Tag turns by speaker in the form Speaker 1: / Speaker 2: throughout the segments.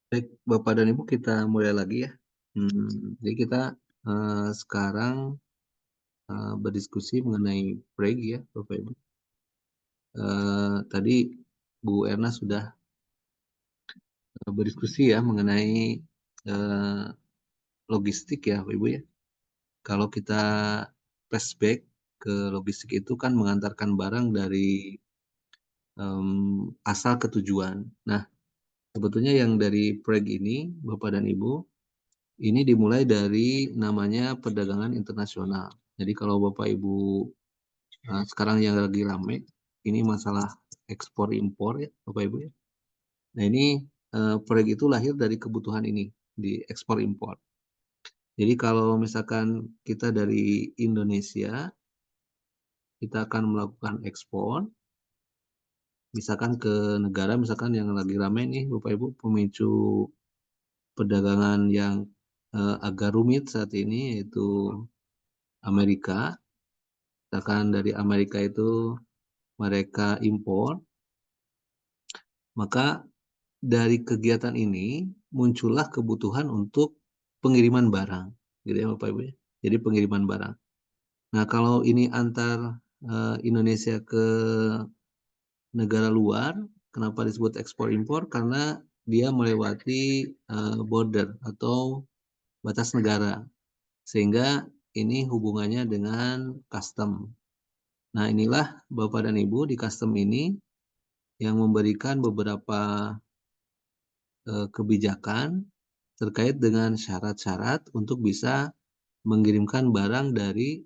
Speaker 1: Baik, Bapak dan Ibu, kita mulai lagi ya. Jadi kita sekarang berdiskusi mengenai preg ya, Bapak Ibu. Tadi Bu Erna sudah berdiskusi ya mengenai eh, logistik ya, Bapak Ibu ya. Kalau kita flashback ke logistik itu kan mengantarkan barang dari asal ke tujuan. Nah, sebetulnya yang dari preg ini, Bapak dan Ibu, ini dimulai dari namanya perdagangan internasional. Jadi kalau Bapak Ibu sekarang yang lagi rame, ini masalah ekspor impor ya Bapak Ibu ya. Nah ini proyek itu lahir dari kebutuhan ini di ekspor impor. Jadi kalau misalkan kita dari Indonesia, kita akan melakukan ekspor, misalkan ke negara misalkan yang lagi rame nih Bapak Ibu, pemicu perdagangan yang agak rumit saat ini yaitu Amerika. Misalkan dari Amerika itu mereka impor, maka dari kegiatan ini muncullah kebutuhan untuk pengiriman barang, gitu ya Bapak Ibu ya. Jadi pengiriman barang. Nah, kalau ini antar Indonesia ke negara luar, kenapa disebut ekspor impor? Karena dia melewati border atau batas negara, sehingga ini hubungannya dengan custom. Nah, inilah Bapak dan Ibu di custom ini yang memberikan beberapa kebijakan terkait dengan syarat-syarat untuk bisa mengirimkan barang dari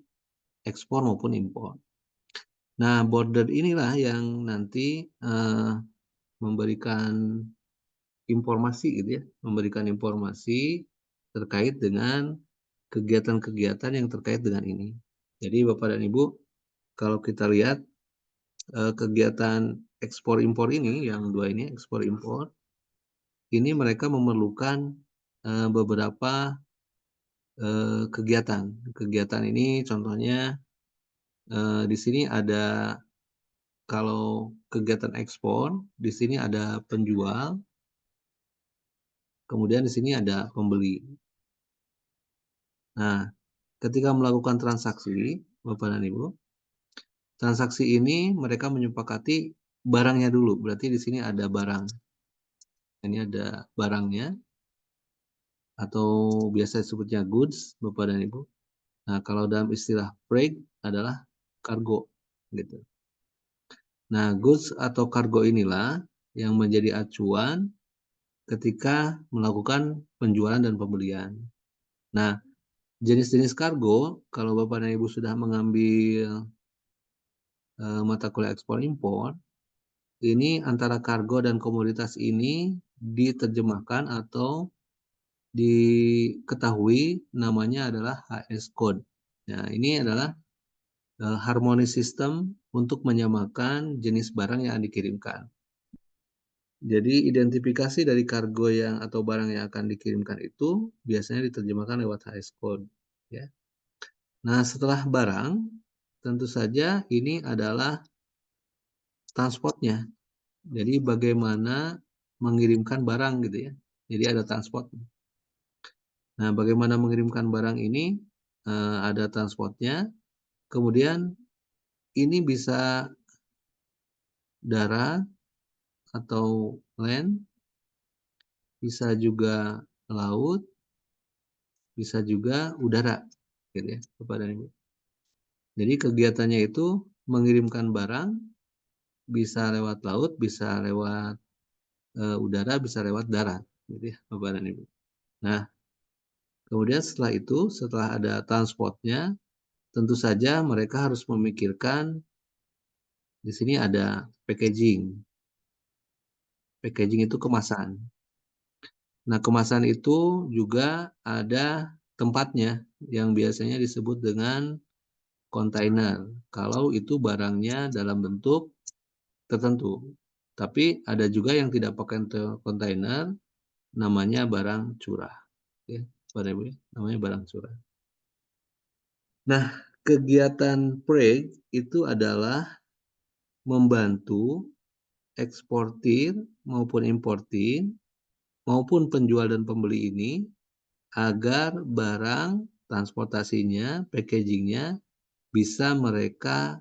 Speaker 1: ekspor maupun impor. Nah, border inilah yang nanti memberikan informasi gitu ya, memberikan informasi terkait dengan kegiatan-kegiatan yang terkait dengan ini. Jadi Bapak dan Ibu, kalau kita lihat kegiatan ekspor impor ini, yang dua ini ekspor impor, ini mereka memerlukan beberapa kegiatan. Kegiatan ini contohnya di sini ada kalau kegiatan ekspor, di sini ada penjual, kemudian di sini ada pembeli. Nah, ketika melakukan transaksi, Bapak dan Ibu, transaksi ini mereka menyepakati barangnya dulu. Berarti di sini ada barang. Ini ada barangnya atau biasa disebutnya goods, Bapak dan Ibu. Nah, kalau dalam istilah freight adalah kargo gitu. Nah, goods atau kargo inilah yang menjadi acuan ketika melakukan penjualan dan pembelian. Nah, jenis-jenis kargo, kalau Bapak dan Ibu sudah mengambil mata kuliah ekspor impor, ini antara kargo dan komoditas ini diterjemahkan atau diketahui namanya adalah HS code. Nah, ini adalah harmoni sistem untuk menyamakan jenis barang yang dikirimkan. Jadi identifikasi dari kargo yang atau barang yang akan dikirimkan itu biasanya diterjemahkan lewat HS code. Ya. Nah setelah barang, tentu saja ini adalah transportnya. Jadi bagaimana mengirimkan barang gitu ya. Jadi ada transport. Nah bagaimana mengirimkan barang ini ada transportnya. Kemudian ini bisa darat atau land, bisa juga laut, bisa juga udara, gitu ya, kepada Ibu. Jadi kegiatannya itu mengirimkan barang bisa lewat laut, bisa lewat udara, bisa lewat darat, gitu ya, Bapak dan Ibu. Nah, kemudian setelah itu, setelah ada transportnya, tentu saja mereka harus memikirkan di sini ada packaging. Packaging itu kemasan. Nah, kemasan itu juga ada tempatnya yang biasanya disebut dengan kontainer. Kalau itu barangnya dalam bentuk tertentu. Tapi ada juga yang tidak pakai kontainer, namanya barang curah. Ya, Bapak Ibu, namanya barang curah. Nah, kegiatan PREG itu adalah membantu eksportir maupun importir maupun penjual dan pembeli ini agar barang, transportasinya, packaging-nya bisa mereka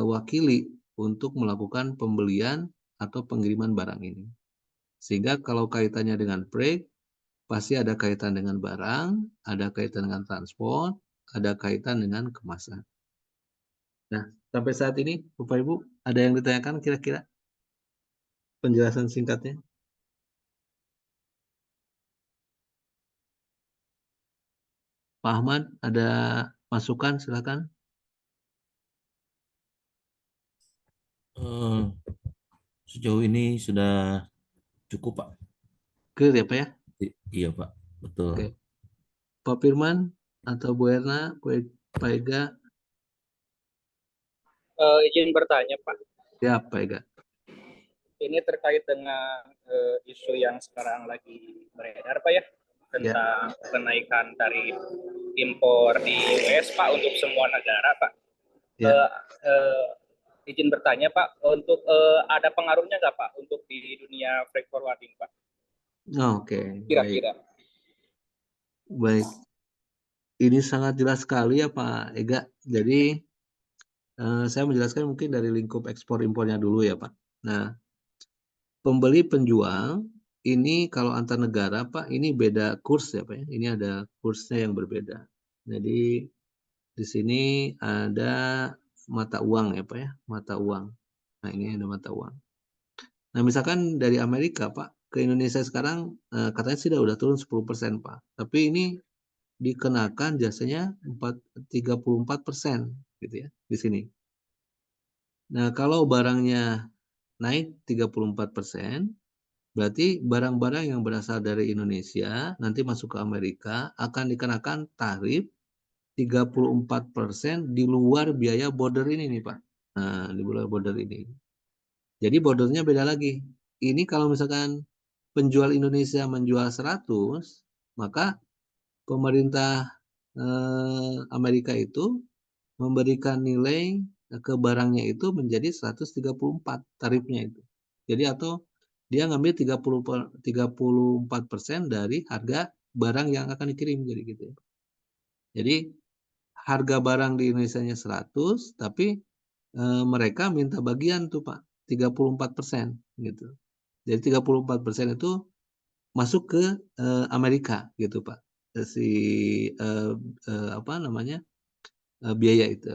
Speaker 1: wakili untuk melakukan pembelian atau pengiriman barang ini. Sehingga kalau kaitannya dengan freight, pasti ada kaitan dengan barang, ada kaitan dengan transport, ada kaitan dengan kemasan. Nah, sampai saat ini, Bapak Ibu, ada yang ditanyakan kira-kira penjelasan singkatnya? Pak Ahmad, ada masukan? Silakan.
Speaker 2: Sejauh ini sudah cukup, Pak.
Speaker 1: Clear ya, Pak ya?
Speaker 2: Iya, Pak. Betul.
Speaker 1: Oke. Pak Firman atau Bu Erna, Pak Ega?
Speaker 3: Izin bertanya, Pak.
Speaker 1: Ya, Pak Ega.
Speaker 3: Ini terkait dengan isu yang sekarang lagi beredar, Pak ya, tentang kenaikan tarif impor di US, Pak, untuk semua negara, Pak.
Speaker 1: Ya.
Speaker 3: Izin bertanya, Pak, untuk ada pengaruhnya nggak, Pak, untuk di dunia freight forwarding, Pak?
Speaker 1: Oke,
Speaker 3: Kira-kira.
Speaker 1: Baik. Ini sangat jelas sekali ya Pak Ega. Jadi saya menjelaskan mungkin dari lingkup ekspor impornya dulu ya Pak. Nah, pembeli penjual ini kalau antar negara Pak, ini beda kurs ya Pak ya. Ini ada kursnya yang berbeda. Jadi di sini ada mata uang ya Pak ya, mata uang. Nah, ini ada mata uang. Nah, misalkan dari Amerika Pak ke Indonesia sekarang katanya sih udah turun 10% Pak. Tapi ini dikenakan jasanya 34% gitu ya di sini. Nah, kalau barangnya naik 34%, berarti barang-barang yang berasal dari Indonesia nanti masuk ke Amerika akan dikenakan tarif 34% di luar biaya border ini nih Pak. Nah, di luar border ini. Jadi bordernya beda lagi. Ini kalau misalkan penjual Indonesia menjual 100, maka pemerintah Amerika itu memberikan nilai ke barangnya itu menjadi 134 tarifnya itu. Jadi atau dia ngambil 34% dari harga barang yang akan dikirim jadi gitu ya. Jadi harga barang di Indonesia-nya 100, tapi mereka minta bagian tuh Pak, 34% gitu. Jadi 34% itu masuk ke Amerika gitu Pak. Si apa namanya? Biaya itu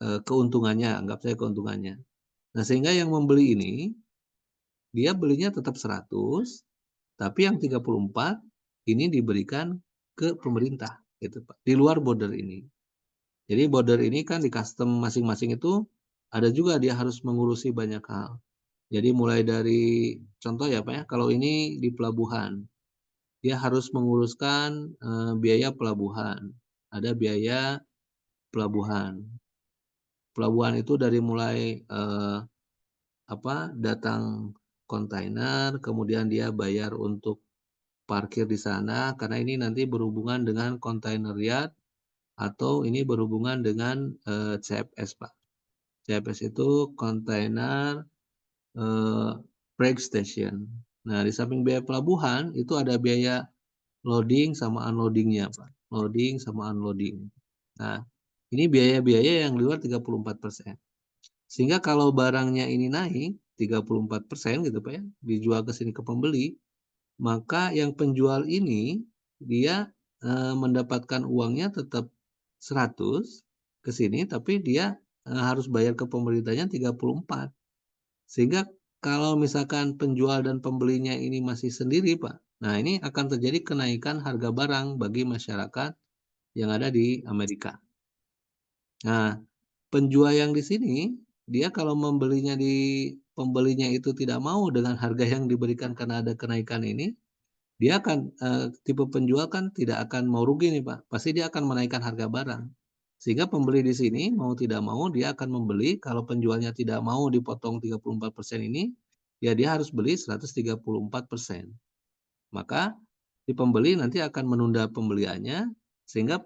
Speaker 1: keuntungannya, anggap saya keuntungannya. Nah, sehingga yang membeli ini dia belinya tetap 100, tapi yang 34 ini diberikan ke pemerintah gitu Pak, di luar border ini. Jadi border ini kan di custom masing-masing itu ada juga dia harus mengurusi banyak hal. Jadi mulai dari contoh ya Pak ya, kalau ini di pelabuhan, dia harus menguruskan biaya pelabuhan. Ada biaya pelabuhan. Pelabuhan itu dari mulai datang kontainer, kemudian dia bayar untuk parkir di sana karena ini nanti berhubungan dengan kontainer yard atau ini berhubungan dengan CFS Pak. CFS itu kontainer freight station. Nah, di samping biaya pelabuhan itu ada biaya loading sama unloadingnya Pak. Loading sama unloading. Nah, ini biaya-biaya yang di luar 34%. Sehingga kalau barangnya ini naik 34% gitu Pak ya, dijual ke sini ke pembeli, maka yang penjual ini dia mendapatkan uangnya tetap 100 ke sini, tapi dia harus bayar ke pemerintahnya 34. Sehingga kalau misalkan penjual dan pembelinya ini masih sendiri Pak, nah ini akan terjadi kenaikan harga barang bagi masyarakat yang ada di Amerika. Nah, penjual yang di sini, dia kalau pembelinya itu tidak mau dengan harga yang diberikan karena ada kenaikan ini, dia akan tipe penjual kan tidak akan mau rugi nih Pak, pasti dia akan menaikkan harga barang. Sehingga pembeli di sini mau tidak mau dia akan membeli, kalau penjualnya tidak mau dipotong 34% ini, ya dia harus beli 134%. Maka si pembeli nanti akan menunda pembeliannya sehingga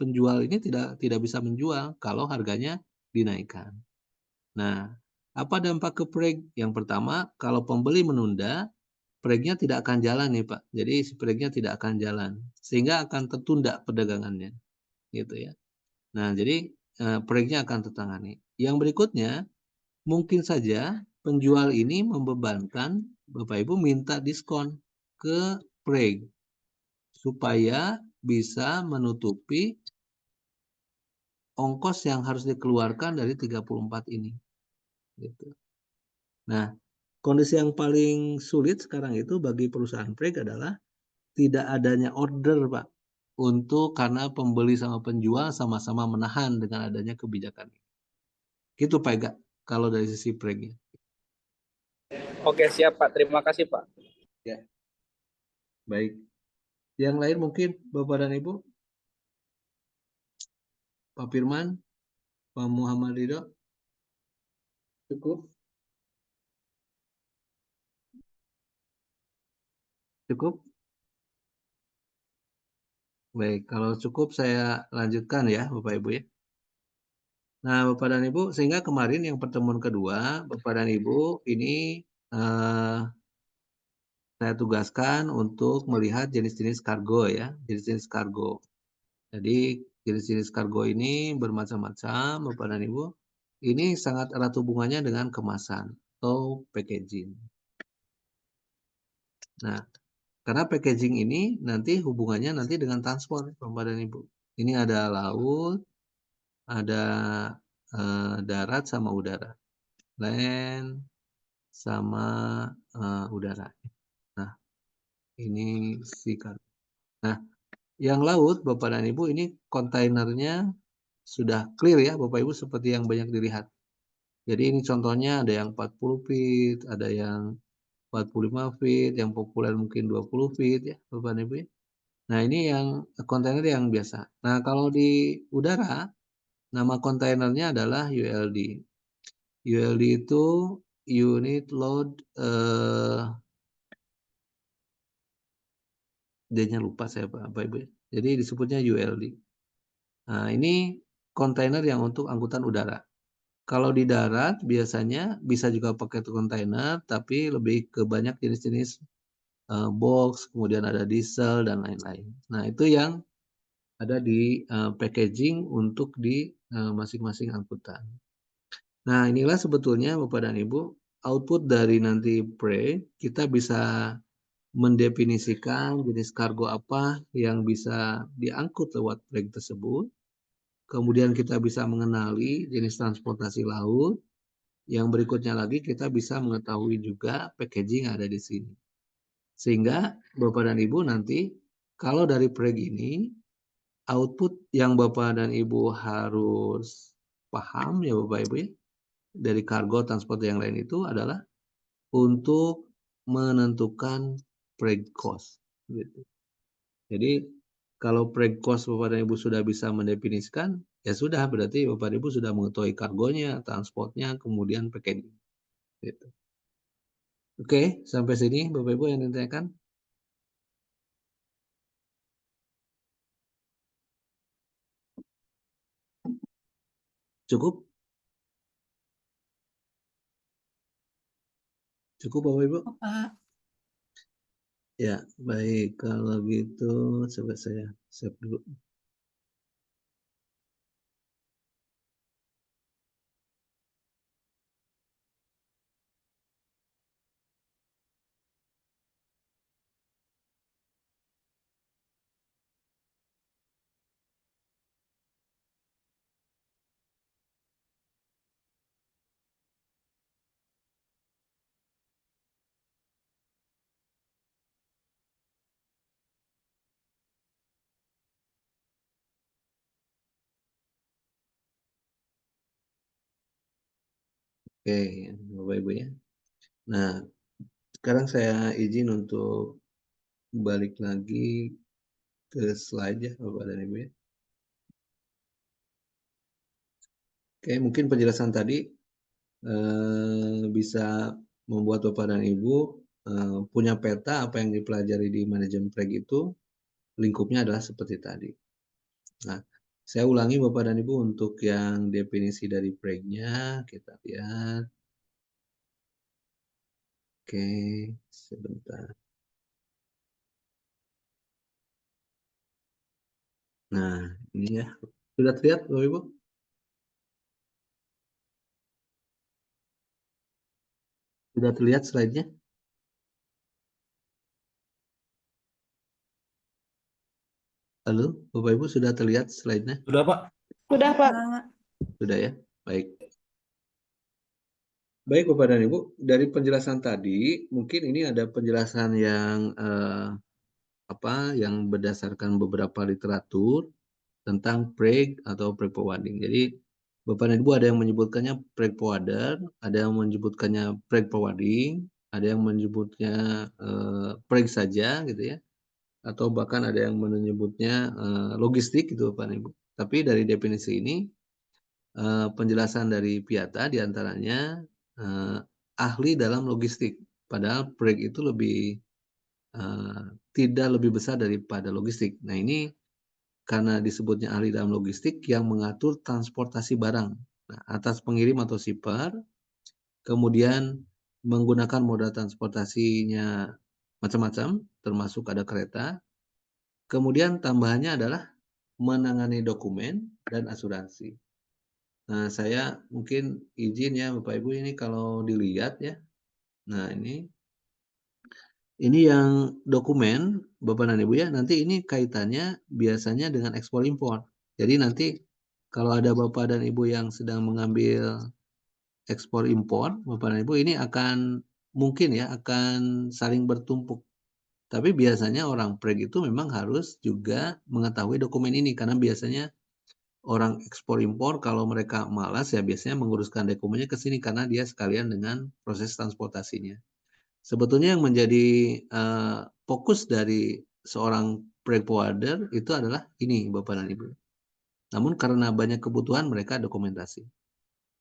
Speaker 1: penjual ini tidak bisa menjual kalau harganya dinaikkan. Nah, apa dampak ke freight? Yang pertama, kalau pembeli menunda, Preg-nya tidak akan jalan nih Pak. Jadi si preg-nya tidak akan jalan, sehingga akan tertunda perdagangannya, gitu ya. Nah, jadi preg-nya akan tertangani. Yang berikutnya, mungkin saja penjual ini membebankan Bapak Ibu minta diskon ke preg supaya bisa menutupi ongkos yang harus dikeluarkan dari 34 ini. Gitu. Nah, kondisi yang paling sulit sekarang itu bagi perusahaan preg adalah tidak adanya order, Pak, karena pembeli sama penjual sama-sama menahan dengan adanya kebijakan. Gitu, Pak Ega, kalau dari sisi preg-nya.
Speaker 3: Oke, siap Pak. Terima kasih Pak.
Speaker 1: Ya. Baik. Yang lain mungkin Bapak dan Ibu? Pak Firman, Pak Muhammad Ridho? Cukup? Cukup? Baik, kalau cukup saya lanjutkan ya Bapak Ibu ya. Nah Bapak dan Ibu, sehingga kemarin yang pertemuan kedua, Bapak dan Ibu ini saya tugaskan untuk melihat jenis-jenis kargo ya, jenis-jenis kargo. Jadi jenis-jenis kargo ini bermacam-macam Bapak dan Ibu. Ini sangat erat hubungannya dengan kemasan atau packaging. Nah, karena packaging ini nanti hubungannya nanti dengan transport Bapak dan Ibu. Ini ada laut, ada darat sama udara, land sama udara. Nah, ini si kargo. Nah, yang laut Bapak dan Ibu ini kontainernya sudah clear ya Bapak Ibu seperti yang banyak dilihat. Jadi ini contohnya ada yang 40 feet, ada yang 45 feet, yang populer mungkin 20 feet ya Bapak dan Ibu ya. Nah, ini yang kontainer yang biasa. Nah, kalau di udara, nama kontainernya adalah ULD. ULD itu unit load, D-nya lupa saya Bapak Ibu. Jadi disebutnya ULD. Nah, ini kontainer yang untuk angkutan udara. Kalau di darat biasanya bisa juga pakai kontainer, tapi lebih ke banyak jenis-jenis box, kemudian ada diesel dan lain-lain. Nah, itu yang ada di packaging untuk di masing-masing angkutan. Nah, inilah sebetulnya Bapak dan Ibu, output dari nanti preg, kita bisa mendefinisikan jenis kargo apa yang bisa diangkut lewat preg tersebut. Kemudian kita bisa mengenali jenis transportasi laut. Yang berikutnya lagi kita bisa mengetahui juga packaging yang ada di sini. Sehingga Bapak dan Ibu nanti kalau dari preg ini, output yang Bapak dan Ibu harus paham ya Bapak Ibu ya, dari kargo transport yang lain itu adalah untuk menentukan preg cost. Gitu. Jadi kalau preg cost Bapak dan Ibu sudah bisa mendefinisikan, ya sudah berarti Bapak dan Ibu sudah mengetahui kargonya, transportnya, kemudian packaging. Gitu. Oke, sampai sini Bapak Ibu yang ditanyakan. Cukup? Cukup Bapak Ibu?
Speaker 4: Pak.
Speaker 1: Ya, baik. Kalau gitu coba saya save dulu. Oke, Bapak Ibu ya. Nah, sekarang saya izin untuk balik lagi ke slide ya Bapak dan Ibu ya. Oke, mungkin penjelasan tadi bisa membuat Bapak dan Ibu punya peta apa yang dipelajari di manajemen preg itu, lingkupnya adalah seperti tadi. Nah, saya ulangi Bapak dan Ibu untuk yang definisi dari preg-nya, kita lihat. Oke, sebentar. Nah, ini ya. Sudah terlihat, Bapak Ibu? Sudah terlihat slide-nya? Halo, Bapak Ibu sudah terlihat slide-nya?
Speaker 2: Sudah, Pak?
Speaker 4: Sudah, Pak.
Speaker 1: Sudah ya? Baik. Baik Bapak dan Ibu, dari penjelasan tadi, mungkin ini ada penjelasan yang yang berdasarkan beberapa literatur tentang preg atau preg forwarding. Jadi Bapak dan Ibu ada yang menyebutkannya preg forwarder, ada yang menyebutkannya preg forwarding, ada yang menyebutnya preg saja gitu ya, atau bahkan ada yang menyebutnya logistik gitu Bapak dan Ibu. Tapi dari definisi ini penjelasan dari Piata diantaranya ahli dalam logistik. Padahal proyek itu tidak lebih besar daripada logistik. Nah ini karena disebutnya ahli dalam logistik yang mengatur transportasi barang. Nah, atas pengirim atau shipper, kemudian menggunakan moda transportasinya macam-macam, termasuk ada kereta. Kemudian tambahannya adalah menangani dokumen dan asuransi. Nah, saya mungkin izin ya Bapak Ibu ini kalau dilihat ya. Nah, ini yang dokumen Bapak dan Ibu ya. Nanti ini kaitannya biasanya dengan ekspor impor. Jadi nanti kalau ada Bapak dan Ibu yang sedang mengambil ekspor impor, Bapak dan Ibu ini akan mungkin ya akan saling bertumpuk. Tapi biasanya orang preg itu memang harus juga mengetahui dokumen ini karena biasanya orang ekspor impor kalau mereka malas ya biasanya menguruskan dokumennya ke sini karena dia sekalian dengan proses transportasinya. Sebetulnya yang menjadi fokus dari seorang freight forwarder itu adalah ini Bapak dan Ibu. Namun karena banyak kebutuhan mereka dokumentasi.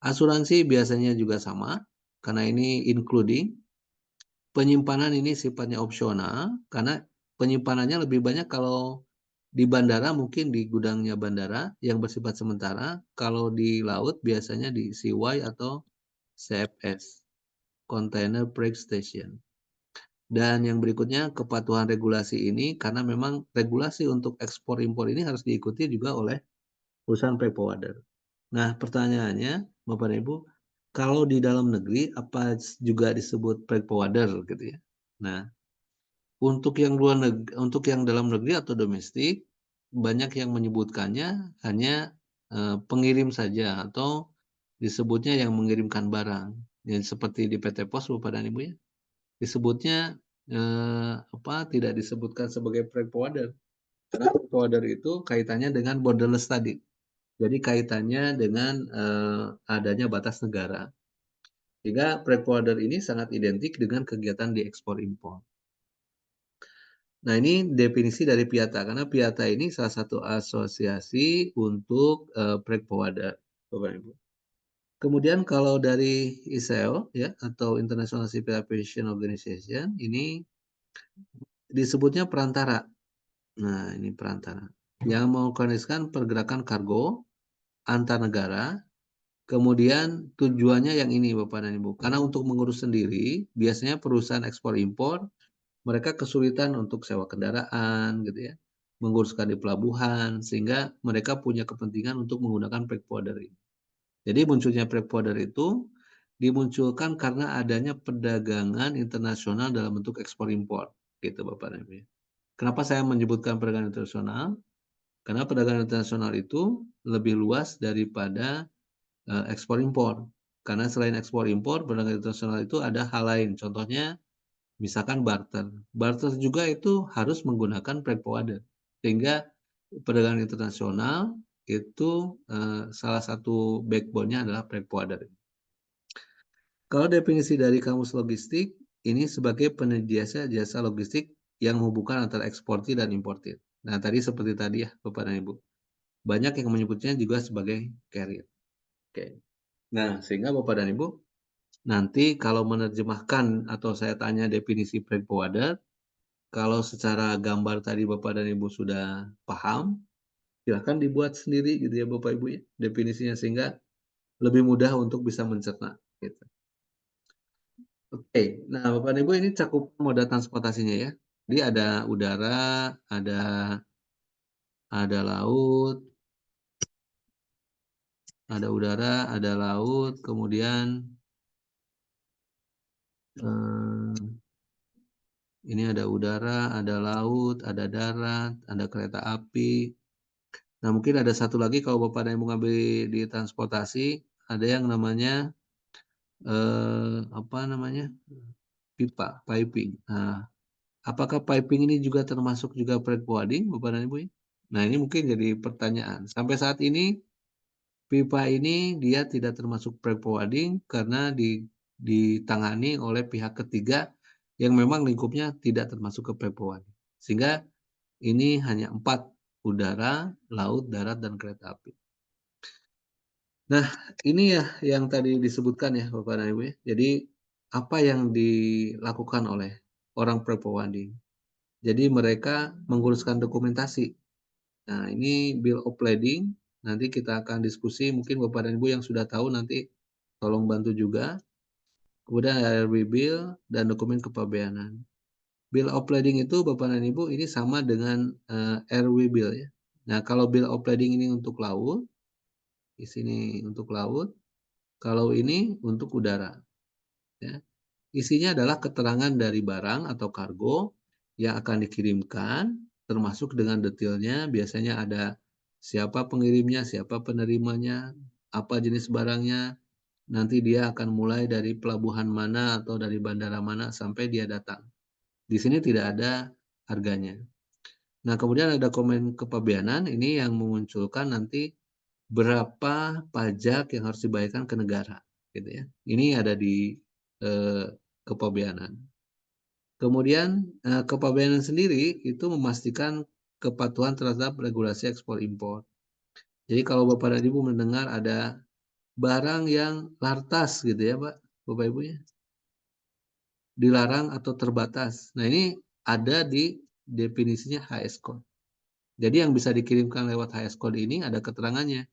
Speaker 1: Asuransi biasanya juga sama karena ini including. Penyimpanan ini sifatnya opsional karena penyimpanannya lebih banyak kalau di bandara mungkin di gudangnya bandara yang bersifat sementara, kalau di laut biasanya di CY atau CFS, Container Freight Station. Dan yang berikutnya kepatuhan regulasi ini karena memang regulasi untuk ekspor impor ini harus diikuti juga oleh perusahaan freight forwarder. Nah, pertanyaannya Bapak dan Ibu, kalau di dalam negeri apa juga disebut freight forwarder gitu ya. Nah, untuk yang untuk yang dalam negeri atau domestik, banyak yang menyebutkannya hanya pengirim saja atau disebutnya yang mengirimkan barang. Ya, seperti di PT Pos Bapak dan Ibu ya, disebutnya tidak disebutkan sebagai freight forwarder. Karena freight forwarder itu kaitannya dengan borderless tadi. Jadi kaitannya dengan adanya batas negara. Sehingga freight forwarder ini sangat identik dengan kegiatan di ekspor impor. Nah, ini definisi dari Piata, karena Piata ini salah satu asosiasi untuk freight forwarder, Bapak Ibu. Kemudian kalau dari ISEO ya atau International Civil Aviation Organization ini disebutnya perantara. Nah, ini perantara yang mengorganisasikan pergerakan kargo antar negara. Kemudian tujuannya yang ini Bapak dan Ibu. Karena untuk mengurus sendiri, biasanya perusahaan ekspor impor mereka kesulitan untuk sewa kendaraan gitu ya, menguruskan di pelabuhan sehingga mereka punya kepentingan untuk menggunakan freight forwarder ini. Jadi munculnya freight forwarder itu dimunculkan karena adanya perdagangan internasional dalam bentuk ekspor impor gitu Bapak dan Ibu. Kenapa saya menyebutkan perdagangan internasional? Karena perdagangan internasional itu lebih luas daripada ekspor impor. Karena selain ekspor impor, perdagangan internasional itu ada hal lain. Contohnya misalkan barter. Barter juga itu harus menggunakan freight forwarder. Sehingga perdagangan internasional itu salah satu backbone-nya adalah freight forwarder. Kalau definisi dari Kamus Logistik, ini sebagai penyedia jasa logistik yang menghubungkan antara eksportir dan importir. Nah, tadi seperti tadi ya, Bapak dan Ibu. Banyak yang menyebutnya juga sebagai carrier. Oke. Nah, sehingga Bapak dan Ibu, nanti kalau menerjemahkan atau saya tanya definisi freight forwarder, kalau secara gambar tadi Bapak dan Ibu sudah paham, silahkan dibuat sendiri gitu ya Bapak Ibu ya, definisinya sehingga lebih mudah untuk bisa mencerna. Gitu. Oke, nah Bapak dan Ibu ini cakup moda transportasinya ya. Jadi ada udara, ada laut, ada laut, kemudian ini ada udara, ada laut, ada darat, ada kereta api. Nah mungkin ada satu lagi kalau Bapak dan Ibu ngambil di transportasi, ada yang namanya apa namanya, pipa, piping. Nah, apakah piping ini juga termasuk juga freight forwarding, Bapak dan Ibu? Nah, ini mungkin jadi pertanyaan. Sampai saat ini, pipa ini dia tidak termasuk freight forwarding karena ditangani oleh pihak ketiga yang memang lingkupnya tidak termasuk ke freight forwarding. Sehingga ini hanya 4, udara, laut, darat, dan kereta api. Nah, ini ya yang tadi disebutkan ya Bapak dan Ibu ya. Jadi apa yang dilakukan oleh orang freight forwarding? Jadi mereka menguruskan dokumentasi. Nah, ini bill of lading, nanti kita akan diskusi, mungkin Bapak dan Ibu yang sudah tahu nanti tolong bantu juga. Kemudian ada RW bill dan dokumen kepabeanan. Bill of lading itu Bapak dan Ibu ini sama dengan RW bill ya. Nah, kalau bill of lading ini untuk laut, di sini untuk laut, kalau ini untuk udara. Ya. Isinya adalah keterangan dari barang atau kargo yang akan dikirimkan, termasuk dengan detailnya, biasanya ada siapa pengirimnya, siapa penerimanya, apa jenis barangnya, nanti dia akan mulai dari pelabuhan mana atau dari bandara mana sampai dia datang. Di sini tidak ada harganya. Nah, kemudian ada komen kepabeanan, ini yang memunculkan nanti berapa pajak yang harus dibayarkan ke negara, gitu ya. Ini ada di kepabeanan. Kemudian kepabeanan sendiri itu memastikan kepatuhan terhadap regulasi ekspor impor. Jadi kalau Bapak dan Ibu mendengar ada barang yang lartas gitu ya Pak, Bapak Ibu ya, dilarang atau terbatas. Nah ini ada di definisinya HS code. Jadi yang bisa dikirimkan lewat HS code ini ada keterangannya.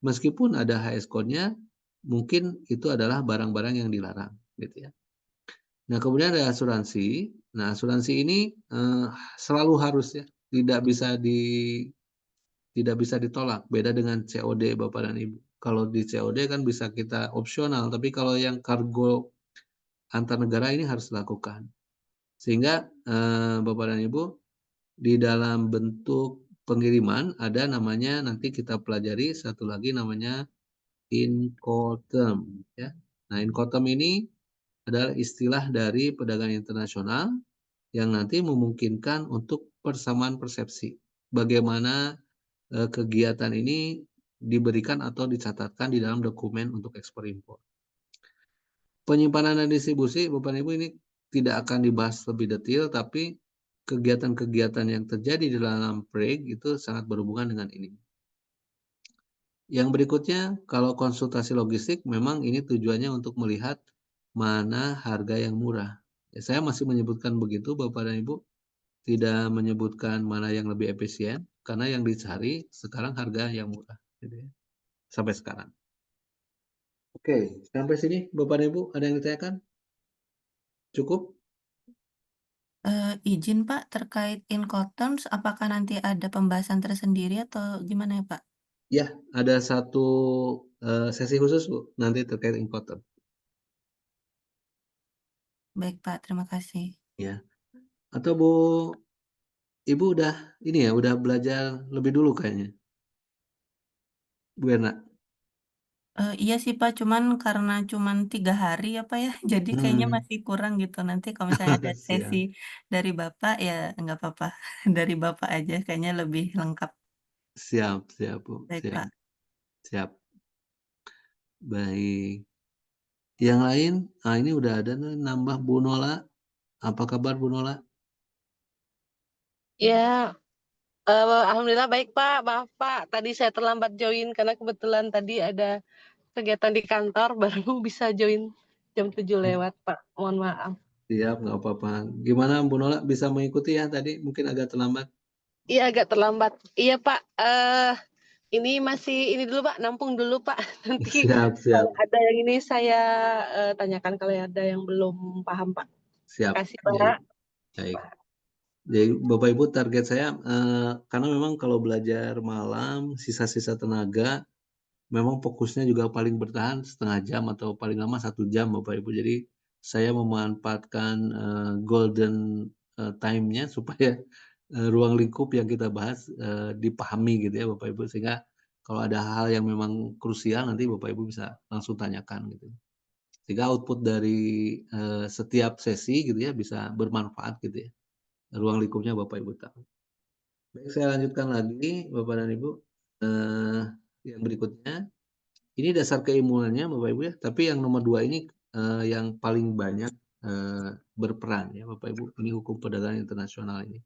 Speaker 1: Meskipun ada HS code-nya, mungkin itu adalah barang-barang yang dilarang gitu ya. Nah, kemudian ada asuransi. Nah, asuransi ini selalu harus ya, tidak bisa ditolak. Beda dengan COD Bapak dan Ibu. Kalau di COD kan bisa kita opsional, tapi kalau yang kargo antar negara ini harus dilakukan. Sehingga Bapak dan Ibu di dalam bentuk pengiriman ada namanya, nanti kita pelajari satu lagi namanya Incoterm ya. Nah, Incoterm ini adalah istilah dari perdagangan internasional yang nanti memungkinkan untuk persamaan persepsi. Bagaimana kegiatan ini diberikan atau dicatatkan di dalam dokumen untuk ekspor impor. Penyimpanan dan distribusi, Bapak Ibu ini tidak akan dibahas lebih detail, tapi kegiatan-kegiatan yang terjadi di dalam PREG itu sangat berhubungan dengan ini. Yang berikutnya, kalau konsultasi logistik, memang ini tujuannya untuk melihat mana harga yang murah. Ya, saya masih menyebutkan begitu, Bapak dan Ibu, tidak menyebutkan mana yang lebih efisien, karena yang dicari sekarang harga yang murah. Gitu ya. Sampai sekarang. Oke, sampai sini Bapak dan Ibu, ada yang ditanyakan? Cukup?
Speaker 4: Izin Pak, terkait Incoterms, apakah nanti ada pembahasan tersendiri atau gimana ya Pak?
Speaker 1: Ya, ada satu sesi khusus Bu, nanti terkait Incoterm.
Speaker 4: Baik Pak, terima kasih.
Speaker 1: Ya. Atau Bu, Ibu udah ini ya, udah belajar lebih dulu kayaknya. Bu Erna.
Speaker 4: Iya sih Pak, cuman karena cuman 3 hari ya Pak ya, jadi kayaknya masih kurang gitu. Nanti kalau misalnya ada sesi
Speaker 1: Siap,
Speaker 4: dari Bapak ya nggak apa-apa, dari Bapak aja kayaknya lebih lengkap.
Speaker 1: siap, siap Bu,
Speaker 4: Baik
Speaker 1: siap,
Speaker 4: Pak.
Speaker 1: siap. Baik. Yang lain, nah ini udah ada nih nambah Bu Nola. Apa kabar Bu Nola?
Speaker 5: Ya, alhamdulillah baik Pak. Maaf Pak, tadi saya terlambat join karena kebetulan tadi ada kegiatan di kantor baru bisa join jam 7 lewat Pak. Mohon maaf.
Speaker 1: Siap, nggak apa-apa. Gimana Bu Nola bisa mengikuti ya tadi? Mungkin agak terlambat.
Speaker 5: Iya agak terlambat. Iya Pak, Ini masih ini dulu Pak, nampung dulu Pak. Nanti
Speaker 1: Siap, siap,
Speaker 5: kalau ada yang ini saya tanyakan kalau ada yang belum paham Pak.
Speaker 1: siap.
Speaker 5: Makasih
Speaker 1: Baik,
Speaker 5: Pak.
Speaker 1: baik. Jadi Bapak Ibu target saya karena memang kalau belajar malam sisa-sisa tenaga memang fokusnya juga paling bertahan setengah jam atau paling lama 1 jam Bapak Ibu. Jadi saya memanfaatkan golden time-nya supaya ruang lingkup yang kita bahas dipahami gitu ya Bapak Ibu, sehingga kalau ada hal yang memang krusial nanti Bapak Ibu bisa langsung tanyakan gitu. Sehingga output dari setiap sesi gitu ya bisa bermanfaat gitu ya. Ruang lingkupnya Bapak Ibu tahu. Baik, saya lanjutkan lagi Bapak dan Ibu. Yang berikutnya, ini dasar keilmuannya Bapak Ibu ya, tapi yang nomor 2 ini yang paling banyak berperan ya Bapak Ibu. Ini hukum perdagangan internasional ini.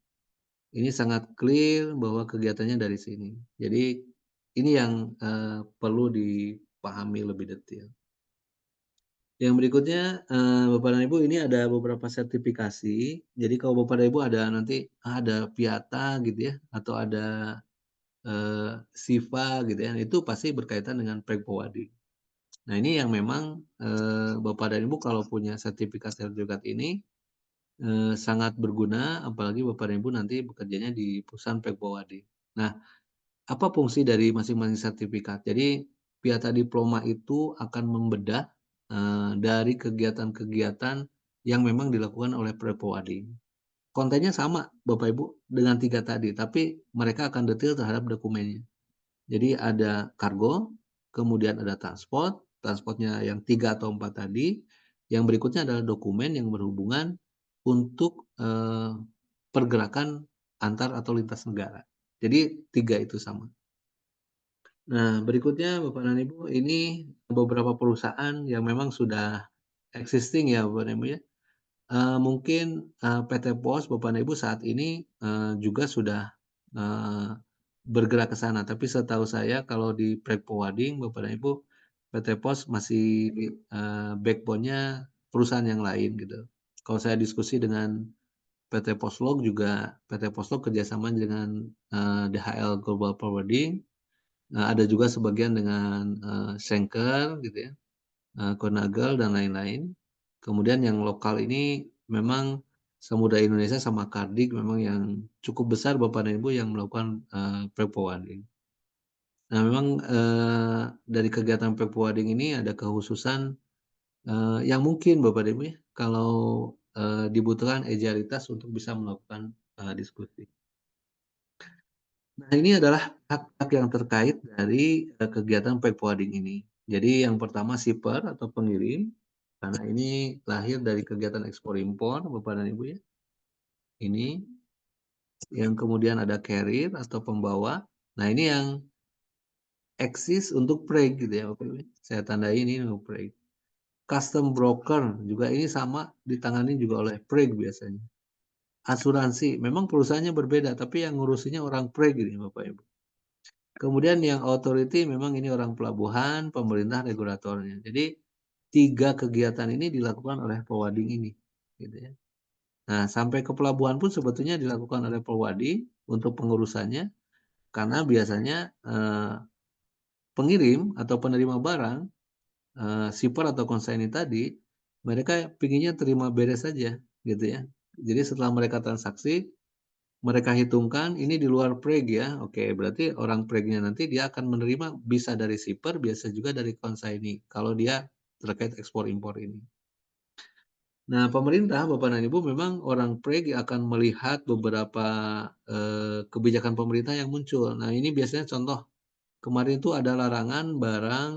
Speaker 1: Ini sangat clear bahwa kegiatannya dari sini. Jadi ini yang perlu dipahami lebih detail. Yang berikutnya Bapak dan Ibu ini ada beberapa sertifikasi. Jadi kalau Bapak dan Ibu ada nanti ada PIATA gitu ya, atau ada SIFA gitu ya, itu pasti berkaitan dengan Preg-Powadi. Nah ini yang memang Bapak dan Ibu kalau punya sertifikat-sertifikat ini sangat berguna, apalagi Bapak dan Ibu nanti bekerjanya di perusahaan Preg-Powadi. Nah, apa fungsi dari masing-masing sertifikat? Jadi PIATA Diploma itu akan membedah dari kegiatan-kegiatan yang memang dilakukan oleh Preg-Powadi. Kontennya sama Bapak Ibu dengan 3 tadi, tapi mereka akan detail terhadap dokumennya. Jadi ada kargo, kemudian ada transportnya yang 3 atau 4 tadi. Yang berikutnya adalah dokumen yang berhubungan untuk pergerakan antar atau lintas negara. Jadi 3 itu sama. Nah, berikutnya Bapak dan Ibu, ini beberapa perusahaan yang memang sudah existing ya Bapak dan Ibu ya. Mungkin PT POS Bapak dan Ibu saat ini juga sudah bergerak ke sana. Tapi setahu saya kalau di Preg-Powadi Bapak dan Ibu, PT POS masih backbone-nya perusahaan yang lain gitu. Kalau saya diskusi dengan PT Poslog juga, PT Poslog kerjasama dengan DHL Global Forwarding. Ada juga sebagian dengan Schenker gitu ya, Conagle dan lain-lain. Kemudian yang lokal ini memang Samudra Indonesia sama Kardik memang yang cukup besar Bapak dan Ibu yang melakukan Preg-Powadi. Nah memang dari kegiatan Preg-Powadi ini ada kekhususan yang mungkin Bapak dan Ibu ya, kalau dibutuhkan ejalitas untuk bisa melakukan diskusi. Nah ini adalah hak-hak yang terkait dari kegiatan Preg-Powadi ini. Jadi yang pertama shipper atau pengirim, karena ini lahir dari kegiatan ekspor impor Bapak dan Ibu ya. Ini yang kemudian ada carrier atau pembawa. Nah ini yang eksis untuk Preg gitu ya Bapak Ibu. Saya tandai ini untuk Preg. Custom broker juga ini sama ditangani juga oleh Preg biasanya. Asuransi memang perusahaannya berbeda tapi yang ngurusinya orang Preg gitu Bapak Ibu. Kemudian yang authority memang ini orang pelabuhan, pemerintah, regulatornya. Jadi 3 kegiatan ini dilakukan oleh Powadi ini gitu ya. Nah, sampai ke pelabuhan pun sebetulnya dilakukan oleh Powadi untuk pengurusannya, karena biasanya pengirim atau penerima barang, shipper atau konsaini tadi, mereka pinginnya terima beres saja gitu ya. Jadi setelah mereka transaksi, mereka hitungkan ini di luar Preg ya. Oke, berarti orang Pregnya nanti dia akan menerima bisa dari shipper, biasa juga dari konsaini kalau dia terkait ekspor impor ini. Nah, pemerintah Bapak dan Ibu memang orang Preg akan melihat beberapa kebijakan pemerintah yang muncul. Nah, ini biasanya contoh kemarin itu ada larangan barang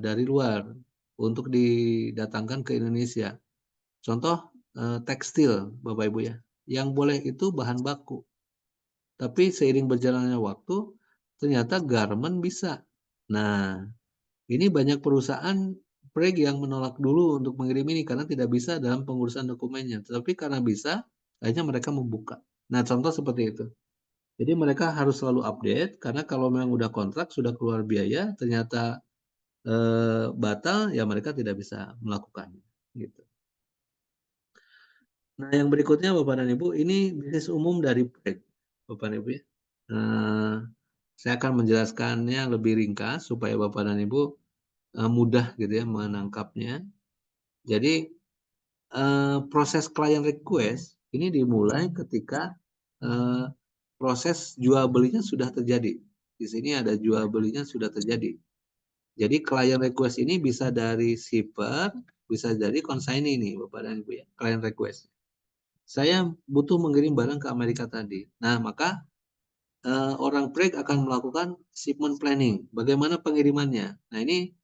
Speaker 1: dari luar untuk didatangkan ke Indonesia. Contoh tekstil Bapak Ibu ya. Yang boleh itu bahan baku. Tapi seiring berjalannya waktu, ternyata garment bisa. Nah, ini banyak perusahaan Preg yang menolak dulu untuk mengirim ini karena tidak bisa dalam pengurusan dokumennya. Tetapi karena bisa, akhirnya mereka membuka. Nah, contoh seperti itu. Jadi mereka harus selalu update karena kalau memang udah kontrak, sudah keluar biaya, ternyata batal, ya mereka tidak bisa melakukannya. Gitu. Nah, yang berikutnya Bapak dan Ibu, ini bisnis umum dari Preg. Bapak dan Ibu ya. Saya akan menjelaskannya lebih ringkas supaya Bapak dan Ibu mudah gitu ya menangkapnya. Jadi proses client request ini dimulai ketika proses jual belinya sudah terjadi. Di sini ada jual belinya sudah terjadi. Jadi client request ini bisa dari shipper, bisa dari consignee nih Bapak dan Ibu ya, client request. Saya butuh mengirim barang ke Amerika tadi. Nah, maka orang Preg akan melakukan shipment planning. Bagaimana pengirimannya? Nah, ini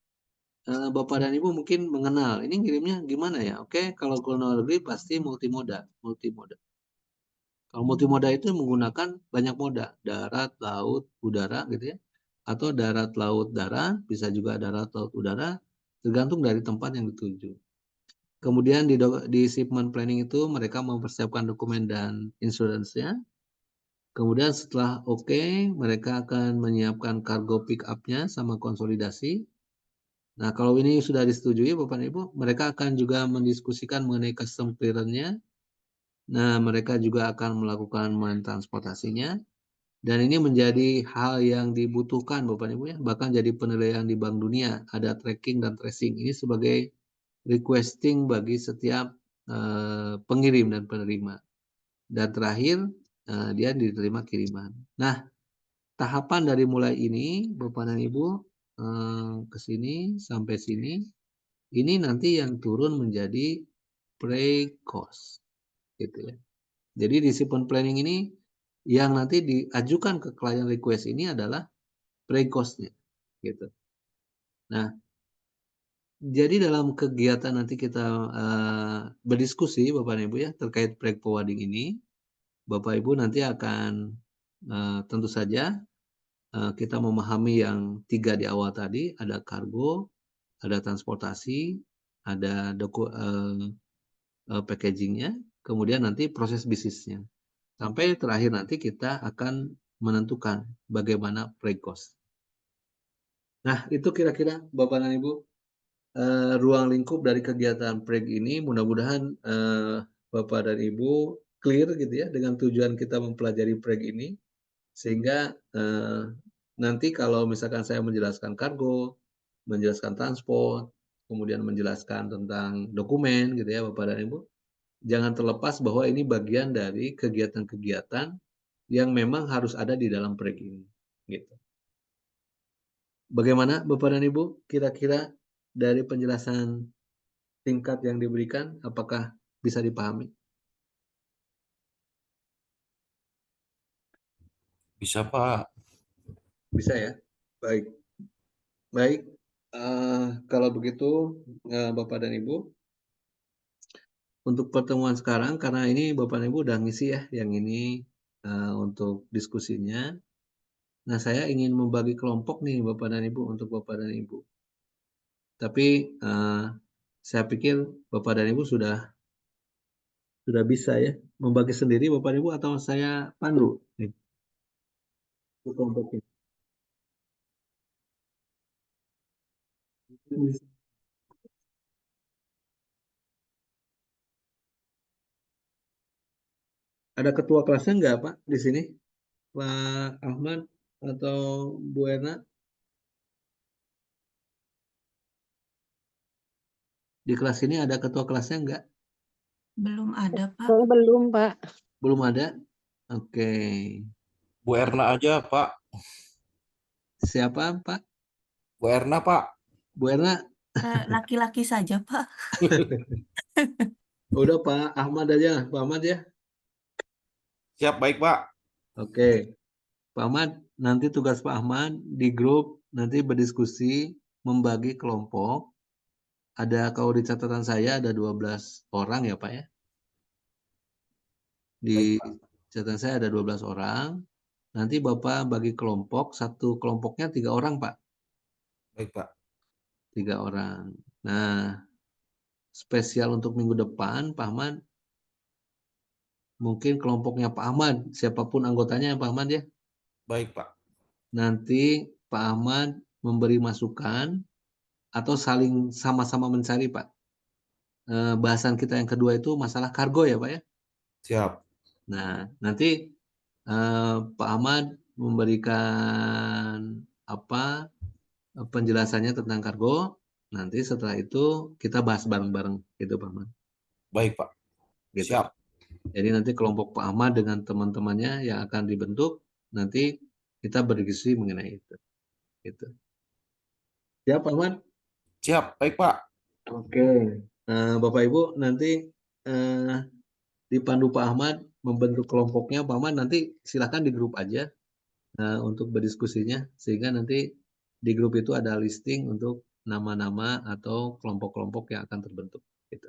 Speaker 1: Bapak dan Ibu mungkin mengenal. Ini ngirimnya gimana ya? Oke, kalau ke luar negeri pasti multimoda. Kalau multimoda itu menggunakan banyak moda, darat, laut, udara gitu ya. Atau darat, laut, darat, bisa juga darat, laut, udara, tergantung dari tempat yang dituju. Kemudian di shipment planning itu mereka mempersiapkan dokumen dan insurance-nya. Kemudian setelah oke, mereka akan menyiapkan cargo pick up-nya sama konsolidasi. Nah, kalau ini sudah disetujui Bapak dan Ibu, mereka akan juga mendiskusikan mengenai custom clearance-nya. Nah, mereka juga akan melakukan mentransportasinya. Dan ini menjadi hal yang dibutuhkan Bapak dan Ibu ya. Bahkan jadi penilaian di Bank Dunia, ada tracking dan tracing. Ini sebagai requesting bagi setiap pengirim dan penerima. Dan terakhir, dia diterima kiriman. Nah, tahapan dari mulai ini, Bapak dan Ibu, ke sini sampai sini, ini nanti yang turun menjadi pre-cost, gitu ya. Jadi di shipment planning ini, yang nanti diajukan ke client request ini adalah pre-cost-nya, gitu. Nah, jadi dalam kegiatan nanti kita berdiskusi, Bapak dan Ibu ya, terkait freight forwarding ini, Bapak Ibu nanti akan tentu saja kita memahami yang 3 di awal tadi, ada kargo, ada transportasi, ada packagingnya, kemudian nanti proses bisnisnya. Sampai terakhir nanti kita akan menentukan bagaimana freight cost. Nah, itu kira-kira Bapak dan Ibu ruang lingkup dari kegiatan freight ini. Mudah-mudahan Bapak dan Ibu clear gitu ya dengan tujuan kita mempelajari freight ini. Sehingga nanti kalau misalkan saya menjelaskan kargo, menjelaskan transport, kemudian menjelaskan tentang dokumen gitu ya Bapak dan Ibu, jangan terlepas bahwa ini bagian dari kegiatan-kegiatan yang memang harus ada di dalam proyek ini. Gitu. Bagaimana Bapak dan Ibu kira-kira dari penjelasan singkat yang diberikan, apakah bisa dipahami?
Speaker 2: Bisa, Pak.
Speaker 1: Bisa ya? Baik. Baik, kalau begitu Bapak dan Ibu, untuk pertemuan sekarang, karena ini Bapak dan Ibu udah ngisi ya yang ini untuk diskusinya. Nah, saya ingin membagi kelompok nih Bapak dan Ibu, untuk Bapak dan Ibu. Tapi saya pikir Bapak dan Ibu sudah bisa ya membagi sendiri Bapak dan Ibu, atau saya pandu nih untuk kelompok ini. Ada ketua kelasnya enggak Pak di sini? Pak Ahmad atau Bu Erna? Di kelas ini ada ketua kelasnya enggak?
Speaker 4: Belum ada, Pak.
Speaker 5: Belum, Pak.
Speaker 1: Belum ada? Oke.
Speaker 2: Bu Erna aja, Pak.
Speaker 1: Siapa Pak?
Speaker 2: Bu Erna, Pak.
Speaker 1: Bu Erna?
Speaker 4: Laki-laki saja, Pak.
Speaker 1: Udah Pak Ahmad aja, Pak Ahmad ya.
Speaker 2: Siap, baik, Pak.
Speaker 1: Oke. Pak Ahmad, nanti tugas Pak Ahmad di grup nanti berdiskusi membagi kelompok. Ada, kalau di catatan saya ada 12 orang ya Pak ya. Di catatan saya ada 12 orang. Nanti Bapak bagi kelompok, satu kelompoknya 3 orang Pak.
Speaker 2: Baik, Pak.
Speaker 1: 3 orang. Nah, spesial untuk minggu depan Pak Ahmad, mungkin kelompoknya Pak Ahmad, siapapun anggotanya Pak Ahmad ya.
Speaker 2: Baik, Pak.
Speaker 1: Nanti Pak Ahmad memberi masukan atau saling sama-sama mencari Pak. Bahasan kita yang kedua itu masalah kargo ya Pak ya.
Speaker 2: Siap.
Speaker 1: Nah, nanti Pak Ahmad memberikan apa penjelasannya tentang kargo. Nanti setelah itu kita bahas bareng-bareng gitu Pak Ahmad.
Speaker 2: Baik, Pak.
Speaker 1: Gitu.
Speaker 2: Siap.
Speaker 1: Jadi nanti kelompok Pak Ahmad dengan teman-temannya yang akan dibentuk, nanti kita berdiskusi mengenai itu. Gitu. Siap Pak Ahmad?
Speaker 2: Siap. Baik, Pak.
Speaker 1: Oke. Bapak Ibu nanti dipandu Pak Ahmad membentuk kelompoknya. Pak Ahmad nanti silakan di grup aja untuk berdiskusinya, sehingga nanti di grup itu ada listing untuk nama-nama atau kelompok-kelompok yang akan terbentuk. Gitu.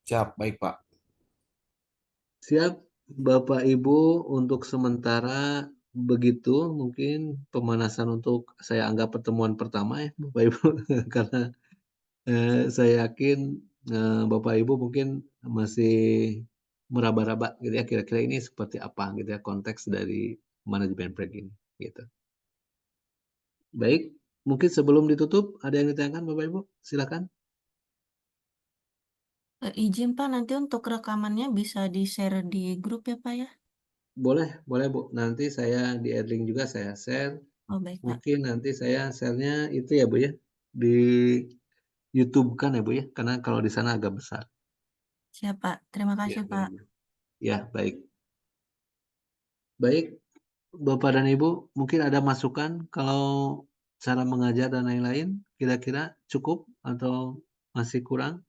Speaker 2: Siap. Baik, Pak.
Speaker 1: Siap, Bapak Ibu, untuk sementara begitu mungkin pemanasan untuk saya anggap pertemuan pertama ya Bapak Ibu karena saya yakin Bapak Ibu mungkin masih meraba-raba gitu ya kira-kira ini seperti apa gitu ya konteks dari manajemen proyek ini gitu. Baik, mungkin sebelum ditutup ada yang ditanyakan Bapak Ibu, silakan.
Speaker 4: Izin Pak, nanti untuk rekamannya bisa di-share di grup ya Pak ya?
Speaker 1: Boleh Bu. Nanti saya di add link juga saya share.
Speaker 4: Oh baik Pak.
Speaker 1: Mungkin nanti saya share-nya itu ya Bu ya di YouTube kan ya Bu ya, karena kalau di sana agak besar.
Speaker 4: Siap Pak, terima
Speaker 1: Ya,
Speaker 4: kasih Pak.
Speaker 1: ya baik. Baik, Bapak dan Ibu, mungkin ada masukan kalau cara mengajar dan lain-lain, kira-kira cukup atau masih kurang?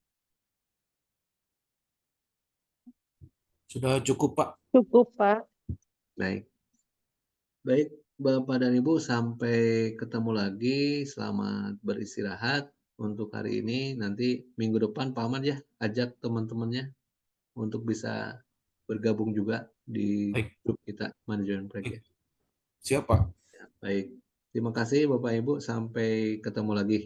Speaker 2: Sudah cukup, Pak.
Speaker 5: Cukup, Pak.
Speaker 1: Baik. Baik, Bapak dan Ibu, sampai ketemu lagi. Selamat beristirahat untuk hari ini. Nanti minggu depan Pak Ahmad ya, ajak teman-temannya untuk bisa bergabung juga di
Speaker 2: Baik.
Speaker 1: grup kita, manajemen proyek ya.
Speaker 2: Siap, Pak.
Speaker 1: Baik, terima kasih Bapak Ibu, sampai ketemu lagi.